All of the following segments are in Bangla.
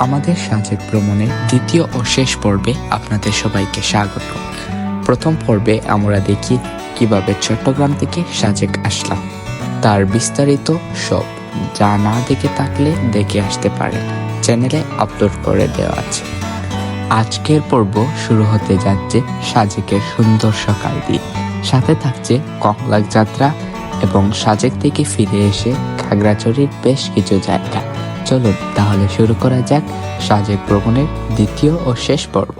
আমাদের সাজেক ভ্রমণের দ্বিতীয় ও শেষ পর্বে আপনাদের সবাইকে স্বাগত। প্রথম পর্বে আমরা দেখি কিভাবে চট্টগ্রাম থেকে সাজেক আসলাম। তার বিস্তারিত সব যা না দেখে থাকলে দেখে আসতে পারেন, চ্যানেলে আপলোড করে দেওয়া আছে। আজকের পর্ব শুরু হতে যাচ্ছে সাজেকের সুন্দর সকাল দিয়ে, সাথে থাকছে কংলাক যাত্রা এবং সাজেক থেকে ফিরে এসে খাগড়াছড়ির বেশ কিছু জায়গা। চলুন তাহলে শুরু করা যাক সাজেক ভ্রমণের দ্বিতীয় ও শেষ পর্ব।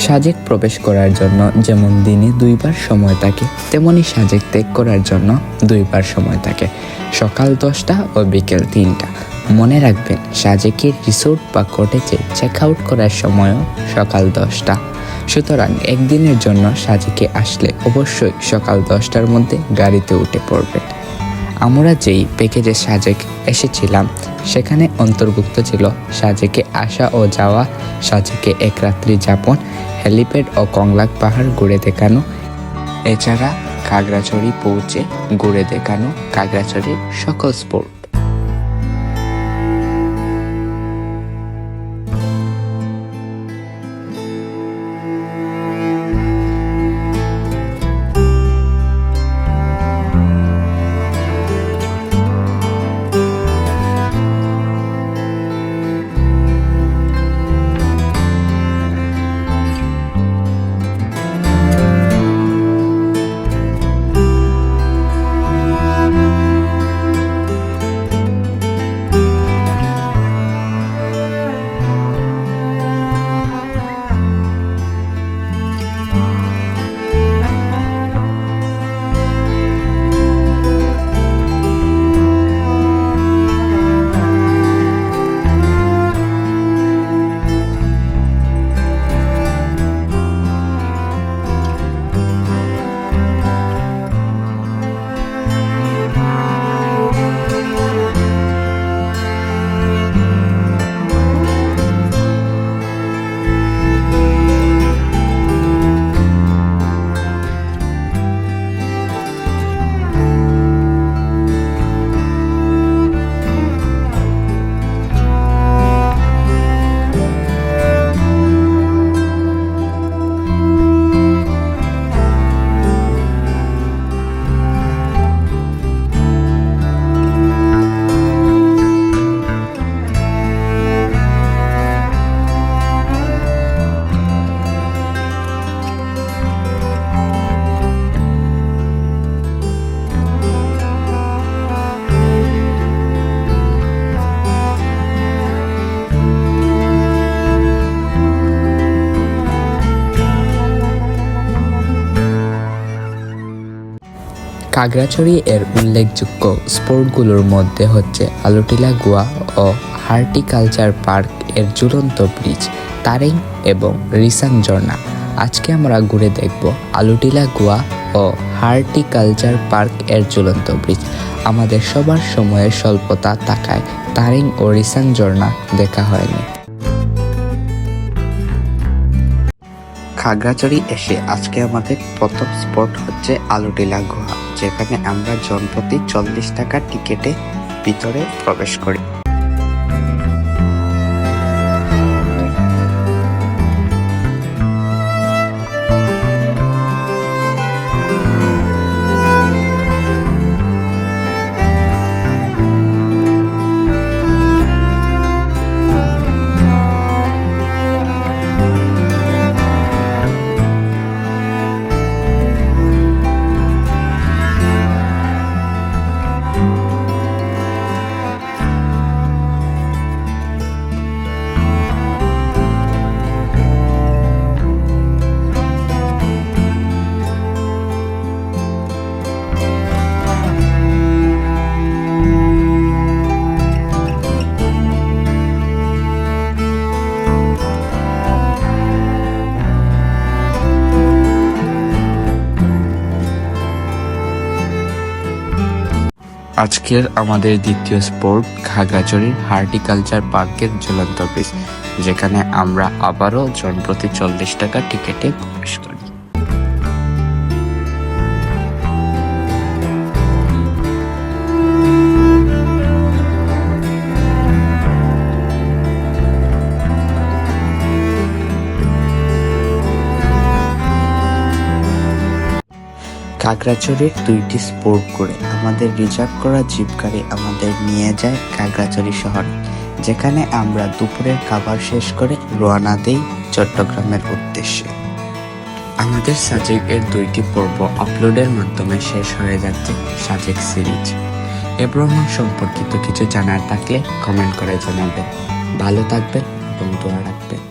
সাজেক প্রবেশ করার জন্য যেমন দিনে 2বার সময় থাকে, তেমনি সাজেক ত্যাগ করার জন্য 2বার সময় থাকে, সকাল 10টা ও বিকেল 3টা। মনে রাখবেন, সাজেকের রিসোর্ট বা কটেজে চেক আউট করার সময়ও সকাল 10টা। সুতরাং একদিনের জন্য সাজেকে আসলে অবশ্যই সকাল 10টার মধ্যে গাড়িতে উঠে পড়বেন। আমরা যেই প্যাকেজে সাজেক এসেছিলাম সেখানে অন্তর্ভুক্ত ছিল সাজেকে আসা ও যাওয়া, সাজেকে এক রাত্রি যাপন, হেলিপ্যাড ও কংলাক পাহাড় ঘুরে দেখানো, এছাড়া খাগড়াছড়ি পৌঁছে ঘুরে দেখানো খাগড়াছড়ির সকল স্পট। খাগড়াছড়ি এর উল্লেখযোগ্য স্পোর্টগুলোর মধ্যে হচ্ছে আলুটিলা গুহা ও হর্টিকালচার পার্ক এর ঝুলন্ত ব্রিজ, তারিং এবং রিসাং ঝর্ণা। আজকে আমরা ঘুরে দেখব আলুটিলা গুহা ও হর্টিকালচার পার্ক এর ঝুলন্ত ব্রিজ। আমাদের সবার সময়ের স্বল্পতা থাকায় তারিং ও রিসাং ঝর্ণা দেখা হয়নি। খাগড়াছড়ি এসে আজকে আমাদের প্রথম স্পট হচ্ছে আলুটিলা গুহা, যেখানে আমরা জনপ্রতি 40 টাকা টিকেটে ভিতরে প্রবেশ করি। আজকের আমাদের দ্বিতীয় স্পোর্ট খাগড়াছড়ির হর্টিকালচার পার্কের ঝুলন্ত ব্রিজ, যেখানে আমরা আবারও জনপ্রতি 40 টাকা টিকেটে প্রবেশ করি। খাগড়াছড়ির 2টি স্পোর্ট করে আমাদের রিজার্ভ করা জিপ গাড়ি আমাদের নিয়ে যায় খাগড়াছড়ি শহরে, যেখানে আমরা দুপুরের খাবার শেষ করে রওনা দেই চট্টগ্রামের উদ্দেশ্যে। আমাদের সাজেকের 2টি পর্ব আপলোডের মাধ্যমে শেষ হয়ে যাচ্ছে সাজেক সিরিজ। এ ভ্রমণ সম্পর্কিত কিছু জানার থাকলে কমেন্ট করে জানাবেন। ভালো থাকবেন এবং দোয়া রাখবেন।